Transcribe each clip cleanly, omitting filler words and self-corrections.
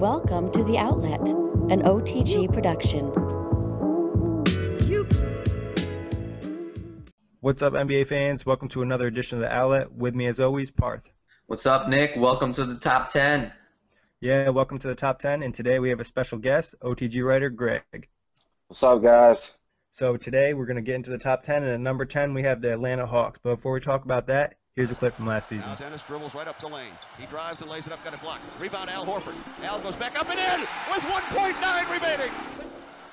Welcome to The Outlet, an OTG production. What's up, NBA fans? Welcome to another edition of The Outlet. With me, as always, Parth. What's up, Nick? Welcome to the top 10. Yeah, welcome to the top 10. And today we have a special guest, OTG writer Greg. What's up, guys? So today we're going to get into the top 10, and at number 10 we have the Atlanta Hawks. But before we talk about that, here's a clip from last season. Now Dennis dribbles right up to lane. He drives and lays it up, got a block. Rebound, Al Horford. Al goes back up and in with 1.9 remaining.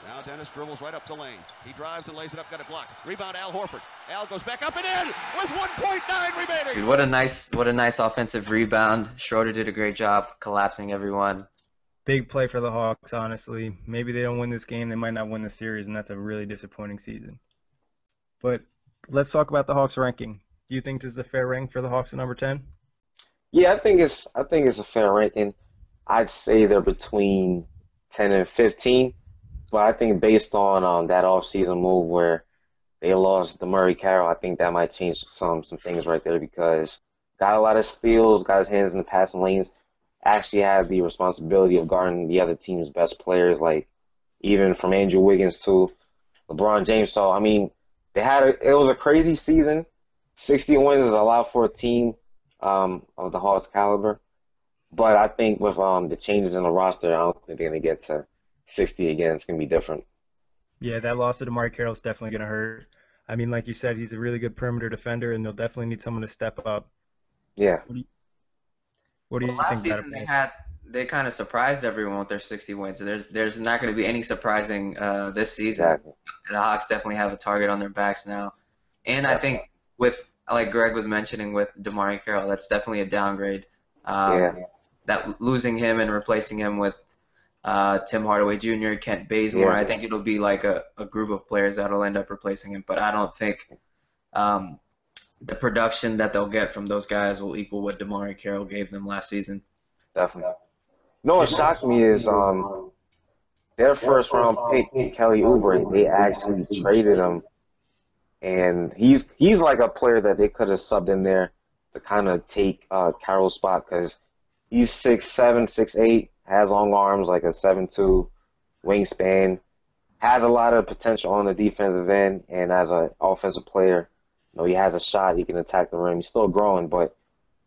Now Dennis dribbles right up to lane. He drives and lays it up, got a block. Rebound, Al Horford. Al goes back up and in with 1.9 remaining. Dude, what a nice offensive rebound. Schroder did a great job collapsing everyone. Big play for the Hawks, honestly. Maybe they don't win this game. They might not win the series, and that's a really disappointing season. But let's talk about the Hawks ranking. Do you think this is a fair rank for the Hawks at number 10? Yeah, I think it's a fair ranking. I'd say they're between 10 and 15, but I think based on that offseason move where they lost DeMurray Carroll, I think that might change some things right there because got a lot of steals, got his hands in the passing lanes, actually had the responsibility of guarding the other team's best players, like even from Andrew Wiggins to LeBron James. So I mean, it was a crazy season. 60 wins is a lot for a team of the Hawks caliber. But I think with the changes in the roster, I don't think they're going to get to 60 again. It's going to be different. Yeah, that loss of DeMarre Carroll is definitely going to hurt. I mean, like you said, he's a really good perimeter defender, and they'll definitely need someone to step up. Yeah. What do you Last think season they kind of surprised everyone with their 60 wins. There's not going to be any surprising this season. Exactly. The Hawks definitely have a target on their backs now. And I think with, like Greg was mentioning with DeMarre Carroll, that's definitely a downgrade. That losing him and replacing him with Tim Hardaway Jr., Kent Bazemore, I think it'll be like a group of players that'll end up replacing him. But I don't think the production that they'll get from those guys will equal what DeMarre Carroll gave them last season. Definitely. You know what shocked me is their first round pick, Kelly Oubre, they actually traded him. And he's like a player that they could have subbed in there to kind of take Carroll's spot because he's 6'7", 6'8", has long arms, like a 7'2", wingspan, has a lot of potential on the defensive end, and as an offensive player, you know, he has a shot, he can attack the rim. He's still growing, but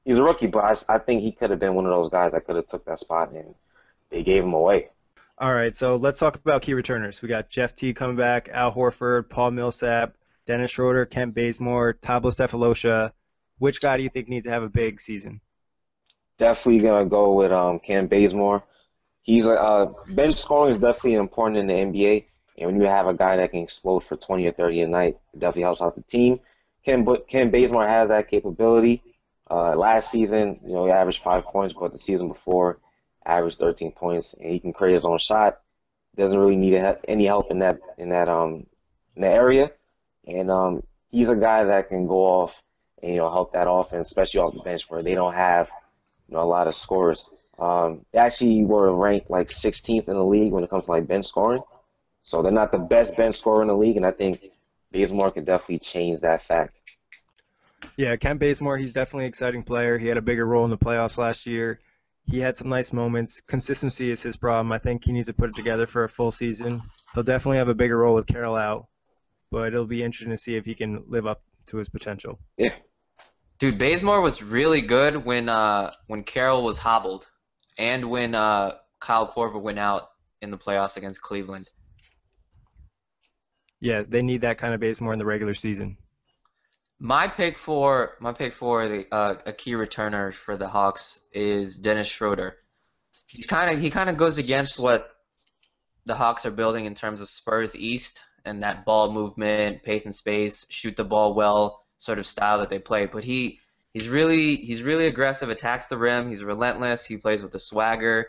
he's a rookie, but I think he could have been one of those guys that could have took that spot, and they gave him away. All right, so let's talk about key returners. We got Jeff T coming back, Al Horford, Paul Millsap, Dennis Schroder, Kent Bazemore, Thabo Sefolosha. Which guy do you think needs to have a big season? Definitely going to go with Kent Bazemore. He's bench scoring is definitely important in the NBA, and when you have a guy that can explode for 20 or 30 a night, it definitely helps out the team. Kent Bazemore has that capability. Last season, you know, he averaged 5 points, but the season before, averaged 13 points, and he can create his own shot. Doesn't really need any help in that area, and he's a guy that can go off and help that offense, especially off the bench where they don't have a lot of scorers. They actually were ranked like 16th in the league when it comes to like bench scoring, so they're not the best bench scorer in the league, and I think Bazemore could definitely change that fact. Yeah, Kent Bazemore, he's definitely an exciting player. He had a bigger role in the playoffs last year. He had some nice moments. Consistency is his problem. I think he needs to put it together for a full season. He'll definitely have a bigger role with Carroll out, but it'll be interesting to see if he can live up to his potential. Yeah. Dude, Bazemore was really good when Carroll was hobbled and when Kyle Korver went out in the playoffs against Cleveland. Yeah, they need that kind of Bazemore in the regular season. My pick for a key returner for the Hawks is Dennis Schroder. He kind of goes against what the Hawks are building in terms of Spurs East and that ball movement, pace and space, shoot the ball well sort of style that they play. But he's really aggressive, attacks the rim. He's relentless. He plays with a swagger.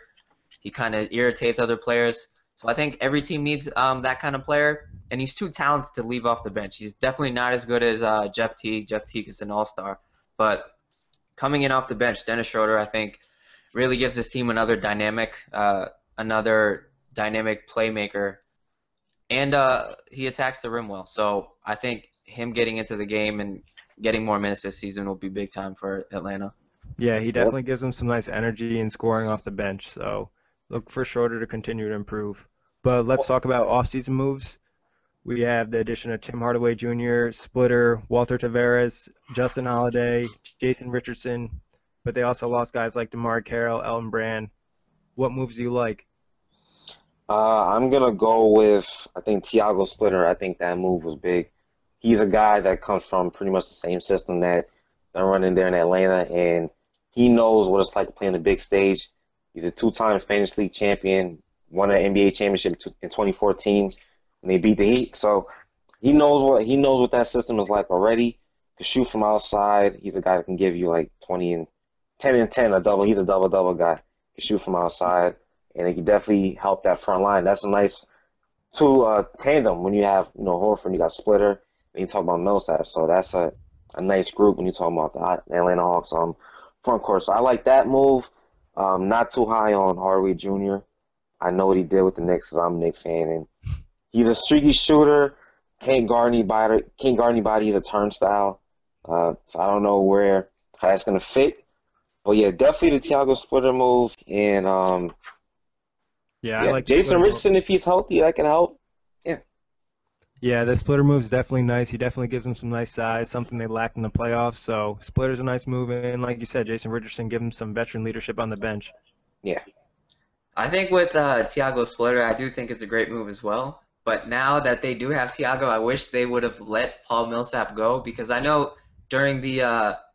He kind of irritates other players. So I think every team needs that kind of player. And he's too talented to leave off the bench. He's definitely not as good as Jeff T. Jeff T. is an all-star. But coming in off the bench, Dennis Schroder, I think, really gives his team another dynamic playmaker. And he attacks the rim well. So I think him getting into the game and getting more minutes this season will be big time for Atlanta. Yeah, he definitely gives them some nice energy and scoring off the bench. So Look for Schroder to continue to improve. But let's talk about offseason moves. We have the addition of Tim Hardaway Jr., Splitter, Walter Tavares, Justin Holiday, Jason Richardson, but they also lost guys like DeMar Carroll, Elton Brand. What moves do you like? I'm going to go with, I think, Tiago Splitter. I think that move was big. He's a guy that comes from pretty much the same system that they're running there in Atlanta, and he knows what it's like to play on the big stage. He's a two-time Spanish League champion, won an NBA championship in 2014 when they beat the Heat. So he knows what that system is like already. Can shoot from outside. He's a guy that can give you like 20 and 10 and 10 a double. He's a double-double guy. Can shoot from outside, and it can definitely help that front line. That's a nice tandem when you have Horford, you got Splitter, and you talk about Millsap. So that's a nice group when you talk about the Atlanta Hawks front court. So I like that move. Not too high on Hardaway Jr. I know what he did with the Knicks because I'm a Knicks fan, and he's a streaky shooter. Can't guard anybody. He's a turnstile. So I don't know how that's gonna fit, but yeah, definitely the Tiago Splitter move, and I like Jason Richardson if he's healthy, that can help. Yeah, the Splitter move is definitely nice. He definitely gives them some nice size, something they lacked in the playoffs. So Splitter's a nice move, and like you said, Jason Richardson give him some veteran leadership on the bench. Yeah. I think with Tiago Splitter, I do think it's a great move as well. But now that they do have Tiago, I wish they would have let Paul Millsap go, because I know during the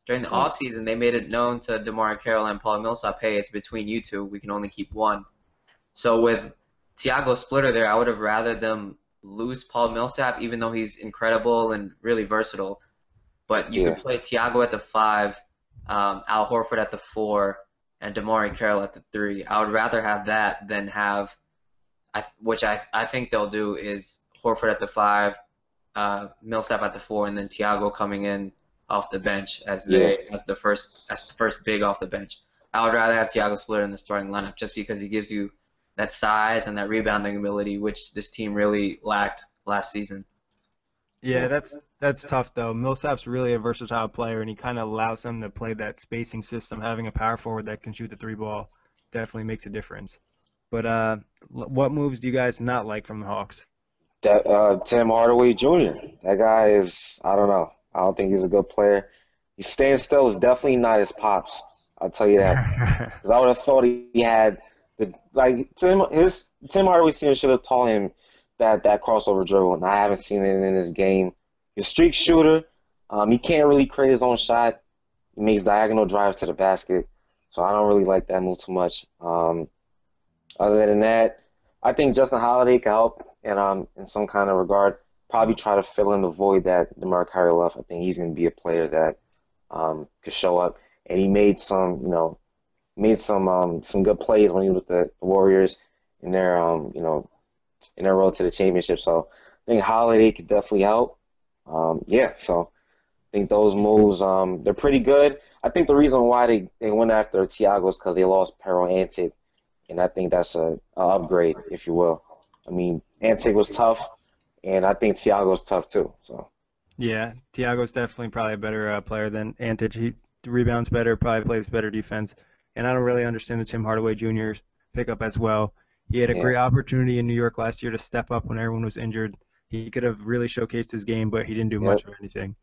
offseason they made it known to DeMar Carroll and Paul Millsap, hey, it's between you two. We can only keep one. So with Tiago Splitter there, I would have rather them lose Paul Millsap, even though he's incredible and really versatile. But you could play Tiago at the 5, Al Horford at the 4, and DeMar Carroll at the 3. I would rather have that than have, which I think they'll do, is Horford at the 5, Millsap at the 4, and then Tiago coming in off the bench as the first big off the bench. I would rather have Tiago Splitter in the starting lineup just because he gives you that size and that rebounding ability, which this team really lacked last season. Yeah, that's tough though. Millsap's really a versatile player, and he kind of allows them to play that spacing system. Having a power forward that can shoot the 3 ball definitely makes a difference. But what moves do you guys not like from the Hawks? That Tim Hardaway Jr. That guy is, I don't know. I don't think he's a good player. He's staying still is definitely not his pops. I'll tell you that. Because I would have thought he had Tim Hardaway Sr. should have taught him that crossover dribble, and I haven't seen it in his game. He's a streak shooter. He can't really create his own shot. He makes diagonal drives to the basket, so I don't really like that move too much. Other than that, I think Justin Holiday can help in some kind of regard. Probably try to fill in the void that DeMar Carroll left. I think he's going to be a player that could show up, and he made some good plays when he was with the Warriors in their in their road to the championship. So I think Holiday could definitely help. So I think those moves they're pretty good. I think the reason why they went after Tiago is because they lost Pero Antic, and I think that's a upgrade, if you will. I mean, Antic was tough, and I think Tiago's tough too. So yeah, Tiago's definitely probably a better player than Antic. He rebounds better, probably plays better defense. And I don't really understand the Tim Hardaway Jr.'s pickup as well. He had a great opportunity in New York last year to step up when everyone was injured. He could have really showcased his game, but he didn't do much of anything.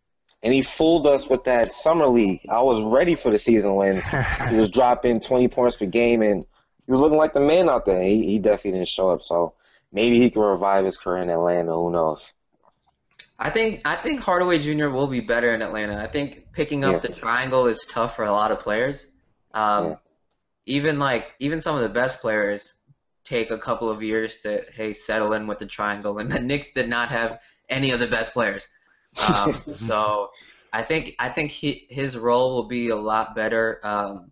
And he fooled us with that summer league. I was ready for the season when he was dropping 20 points per game, and he was looking like the man out there. He definitely didn't show up. So maybe he can revive his career in Atlanta. Who knows? I think Hardaway Jr. will be better in Atlanta. I think picking up the triangle is tough for a lot of players. Even some of the best players take a couple of years to settle in with the triangle, and the Knicks did not have any of the best players. So I think his role will be a lot better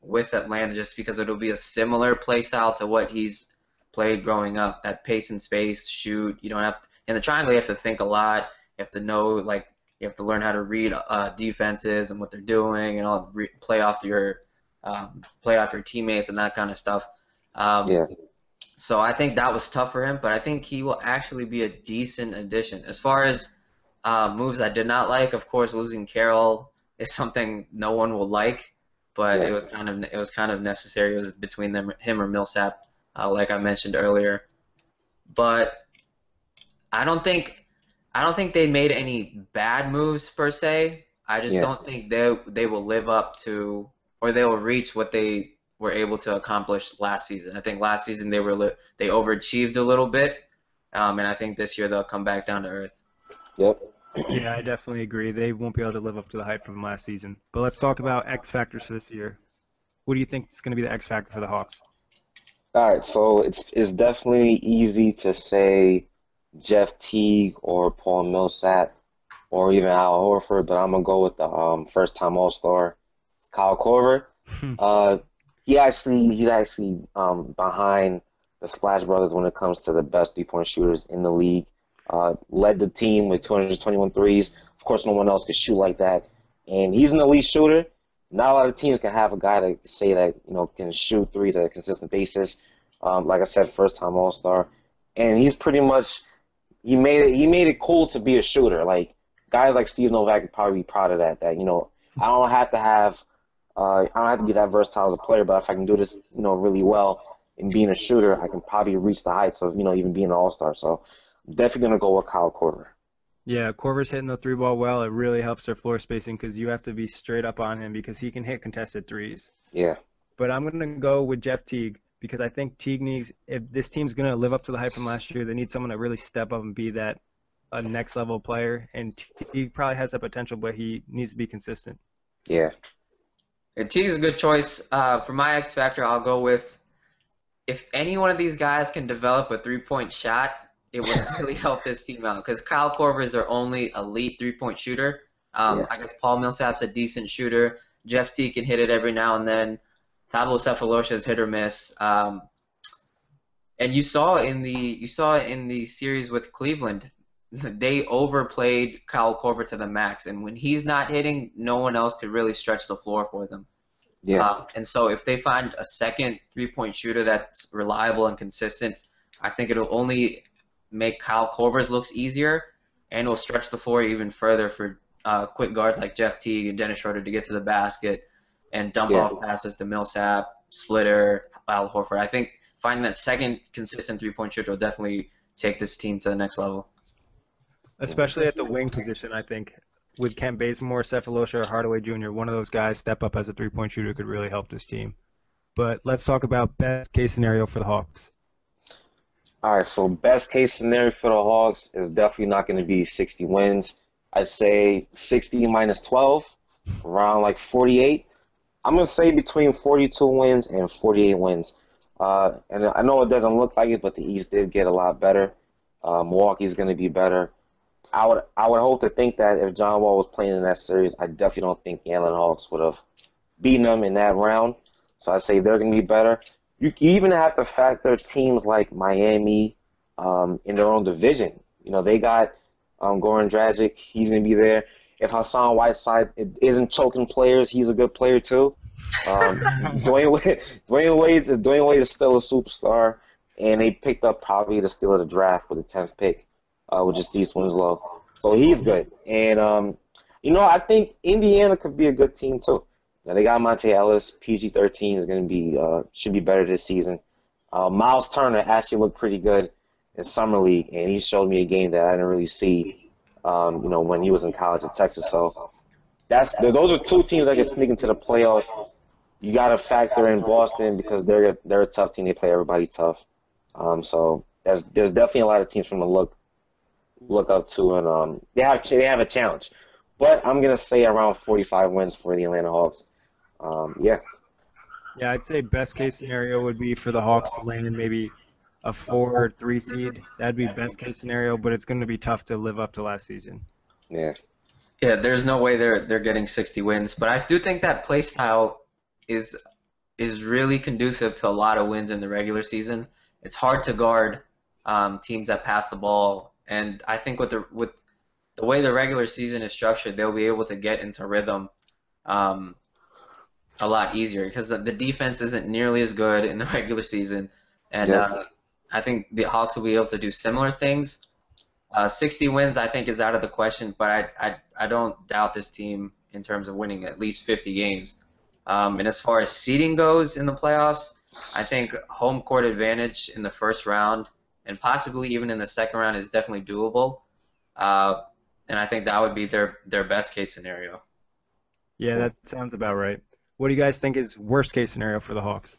with Atlanta, just because it'll be a similar play style to what he's played growing up. That pace and space, shoot. You don't have in the triangle. You have to think a lot. You have to know, you have to learn how to read defenses and what they're doing, and all play off your teammates and that kind of stuff. So I think that was tough for him, but I think he will actually be a decent addition. As far as moves I did not like, of course, losing Carroll is something no one will like. but Yeah. it was kind of necessary. It was between him or Millsap, like I mentioned earlier. But I don't think they made any bad moves per se. I just Yeah. don't think they will live up to, or they will reach what they were able to accomplish last season. I think last season they overachieved a little bit, and I think this year they'll come back down to earth. Yep. Yeah, I definitely agree. They won't be able to live up to the hype from last season. But let's talk about X factors for this year. What do you think is going to be the X factor for the Hawks? All right, so it's definitely easy to say Jeff Teague or Paul Millsap or even Al Horford, but I'm gonna go with the first-time All-Star Kyle Korver. Uh, he's actually behind the Splash Brothers when it comes to the best three-point shooters in the league. Led the team with 221 threes. Of course, no one else can shoot like that, and he's an elite shooter. Not a lot of teams can have a guy that say that can shoot threes at a consistent basis. Like I said, first-time All-Star, and he's pretty much he made it cool to be a shooter. Like guys like Steve Novak would probably be proud of that. That I don't have to be that versatile as a player, but if I can do this really well in being a shooter, I can probably reach the heights of even being an All-Star. So I'm definitely gonna go with Kyle Korver. Yeah, Korver's hitting the three ball well. It really helps their floor spacing because you have to be straight up on him because he can hit contested threes. Yeah. But I'm going to go with Jeff Teague because I think Teague needs, if this team's going to live up to the hype from last year, they need someone to really step up and be that a next level player. And Teague probably has that potential, but he needs to be consistent. Yeah. Teague's a good choice. For my X factor, I'll go with, if any one of these guys can develop a three-point shot, it would really help this team out because Kyle Korver is their only elite three-point shooter. Yeah. I guess Paul Millsap's a decent shooter. Jeff Teague can hit it every now and then. Thabo Sefolosha is hit or miss. And you saw in the series with Cleveland, they overplayed Kyle Korver to the max, and when he's not hitting, no one else could really stretch the floor for them. Yeah. And so if they find a second three-point shooter that's reliable and consistent, I think it'll only make Kyle Korver's looks easier, and will stretch the floor even further for quick guards like Jeff Teague and Dennis Schroder to get to the basket and dump off passes to Millsap, Splitter, Al Horford. I think finding that second consistent three-point shooter will definitely take this team to the next level. Especially at the wing position, I think. With Kent Bazemore, Sefolosha, or Hardaway Jr., one of those guys step up as a three-point shooter could really help this team. But let's talk about best case scenario for the Hawks. All right, so best case scenario for the Hawks is definitely not going to be 60 wins. I'd say 60 minus 12, around like 48. I'm going to say between 42 wins and 48 wins. And I know it doesn't look like it, but the East did get a lot better. Milwaukee's going to be better. I would hope to think that if John Wall was playing in that series, I definitely don't think the Atlanta Hawks would have beaten them in that round. So I'd say they're going to be better. You even have to factor teams like Miami in their own division. They got Goran Dragic. He's going to be there. If Hassan Whiteside isn't choking players, he's a good player too. Dwayne Wade is still a superstar, and they picked up probably the steal of the draft with the 10th pick, which is Deese Winslow. So he's good. And I think Indiana could be a good team too. They got Monte Ellis. PG-13 is going to be should be better this season. Miles Turner actually looked pretty good in summer league, and he showed me a game that I didn't really see, when he was in college at Texas. So those are two teams that can sneak into the playoffs. You got to factor in Boston because they're a tough team. They play everybody tough. So there's definitely a lot of teams from the look up to, and they have a challenge. But I'm gonna say around 45 wins for the Atlanta Hawks. Yeah, I'd say best case scenario would be for the Hawks to land maybe a 4 or 3 seed. That'd be best case scenario, but it's going to be tough to live up to last season. Yeah. Yeah, there's no way they're getting 60 wins, but I do think that play style is really conducive to a lot of wins in the regular season. It's hard to guard teams that pass the ball, and I think with the way the regular season is structured, they'll be able to get into rhythm a lot easier because the defense isn't nearly as good in the regular season, and I think the Hawks will be able to do similar things. 60 wins, I think, is out of the question, but I don't doubt this team in terms of winning at least 50 games. And as far as seeding goes in the playoffs, I think home court advantage in the first round and possibly even in the second round is definitely doable. And I think that would be their best case scenario. Yeah, that sounds about right. What do you guys think is worst case scenario for the Hawks?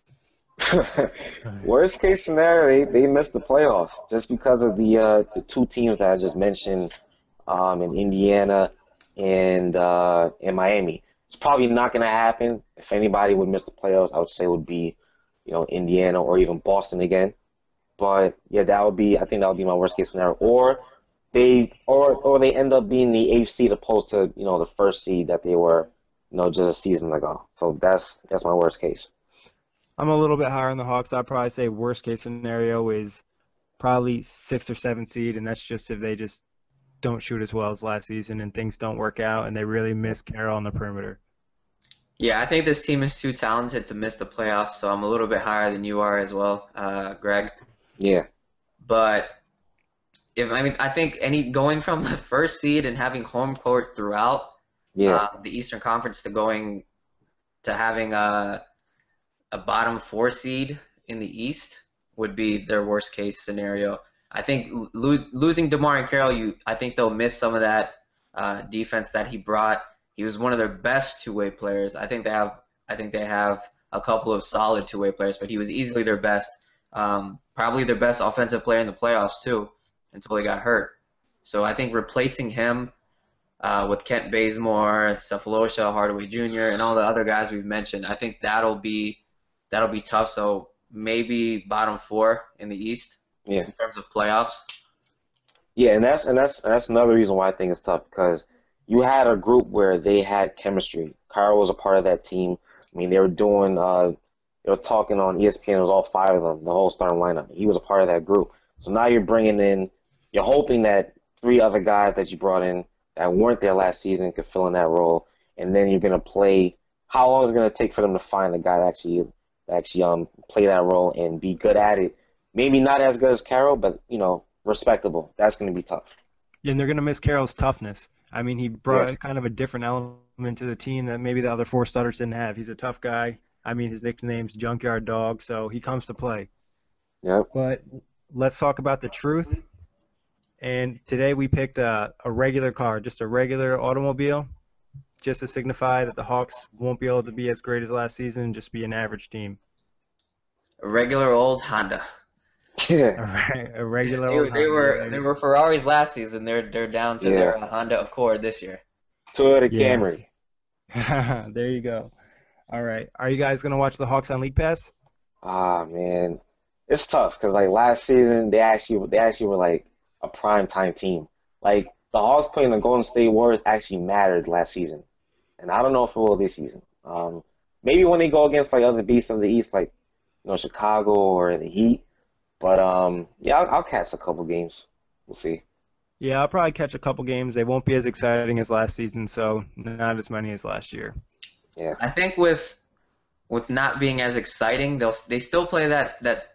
Worst case scenario, they missed the playoffs just because of the two teams that I just mentioned, in Indiana and in Miami. It's probably not going to happen. If anybody would miss the playoffs, I would say it would be, Indiana or even Boston again. But yeah, I think that would be my worst case scenario. Or they end up being the eighth seed opposed to the first seed that they were just a season ago. So that's my worst case. I'm a little bit higher on the Hawks. I'd probably say worst case scenario is probably 6th or 7th seed, and that's just if they just don't shoot as well as last season and things don't work out and they really miss Carroll on the perimeter. Yeah, I think this team is too talented to miss the playoffs, so I'm a little bit higher than you are as well, Greg. Yeah. But I think going from the first seed and having home court throughout the Eastern Conference to having a bottom 4 seed in the East would be their worst case scenario. I think losing DeMar and Carroll, I think they'll miss some of that defense that he brought. He was one of their best two-way players. I think they have a couple of solid two-way players, but he was easily their best, probably their best offensive player in the playoffs too, until he got hurt. So I think replacing him with Kent Bazemore, Cephalosha, Hardaway Jr., and all the other guys we've mentioned, I think that'll be tough. So maybe bottom 4 in the East in terms of playoffs. Yeah, and that's another reason why I think it's tough, because you had a group where they had chemistry. Carl was a part of that team. I mean, they were talking on ESPN. It was all 5 of them, the whole starting lineup. He was a part of that group. So now you're hoping that 3 other guys that you brought in that weren't there last season could fill in that role, and then you're gonna play. How long is it gonna take for them to find a guy that actually play that role and be good at it? Maybe not as good as Carroll, but respectable. That's gonna be tough. Yeah, and they're gonna miss Carroll's toughness. I mean, he brought kind of a different element to the team that maybe the other 4 starters didn't have. He's a tough guy. I mean, his nickname's Junkyard Dog, so he comes to play. Yep. But let's talk about the truth. And today we picked a regular car, just a regular automobile, just to signify that the Hawks won't be able to be as great as last season and just be an average team. A regular old Honda. A regular old Honda. They were Ferraris last season. They're down to their Honda Accord this year. Toyota Camry. There you go. All right. Are you guys gonna watch the Hawks on League Pass? Ah, man, it's tough because last season they actually were like a prime time team. Like the Hawks playing the Golden State Warriors actually mattered last season, and I don't know if it will this season. Maybe when they go against other beasts of the East, Chicago or the Heat. But I'll catch a couple games. We'll see. Yeah, I'll probably catch a couple games. They won't be as exciting as last season, so not as many as last year. Yeah. I think with not being as exciting, they still play that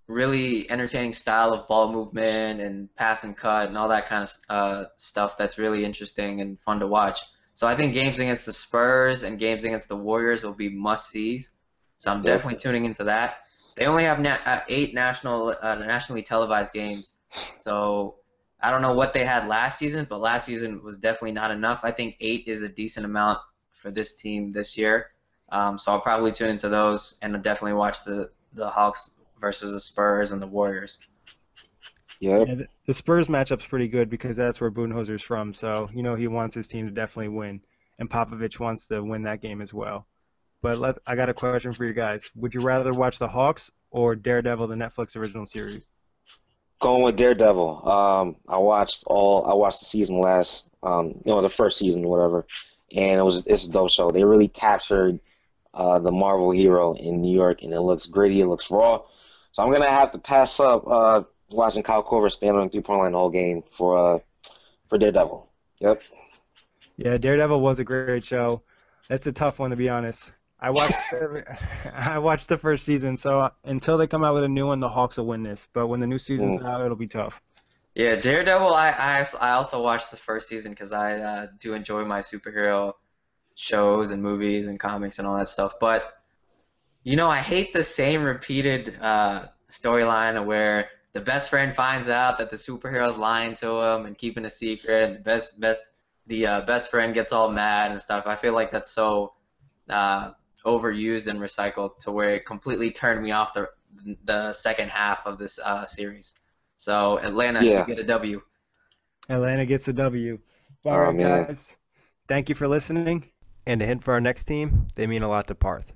really entertaining style of ball movement and pass and cut and all that kind of stuff that's really interesting and fun to watch. So I think games against the Spurs and games against the Warriors will be must-sees. So I'm definitely tuning into that. They only have 8 nationally televised games. So I don't know what they had last season, but last season was definitely not enough. I think 8 is a decent amount for this team this year. So I'll probably tune into those and definitely watch the Hawks versus the Spurs and the Warriors. Yeah, the Spurs matchup's pretty good because that's where Budenholzer's from. So, he wants his team to definitely win. And Popovich wants to win that game as well. But I got a question for you guys. Would you rather watch the Hawks or Daredevil, the Netflix original series? Going with Daredevil. I watched the season the first season or whatever, and it's a dope show. They really captured the Marvel hero in New York, and it looks gritty, it looks raw. So I'm gonna have to pass up watching Kyle Korver stand on the 3-point line the whole game for Daredevil. Yep. Yeah, Daredevil was a great show. That's a tough one to be honest. I watched the first season, so until they come out with a new one, the Hawks will win this. But when the new season's out, it'll be tough. Yeah, Daredevil. I also watched the first season because I do enjoy my superhero shows and movies and comics and all that stuff. But I hate the same repeated storyline where the best friend finds out that the superhero's lying to him and keeping a secret, and the best friend gets all mad and stuff. I feel like that's so overused and recycled to where it completely turned me off the second half of this series. So Atlanta, you get a W. Atlanta gets a W. All right, guys. Thank you for listening. And a hint for our next team, they mean a lot to Parth.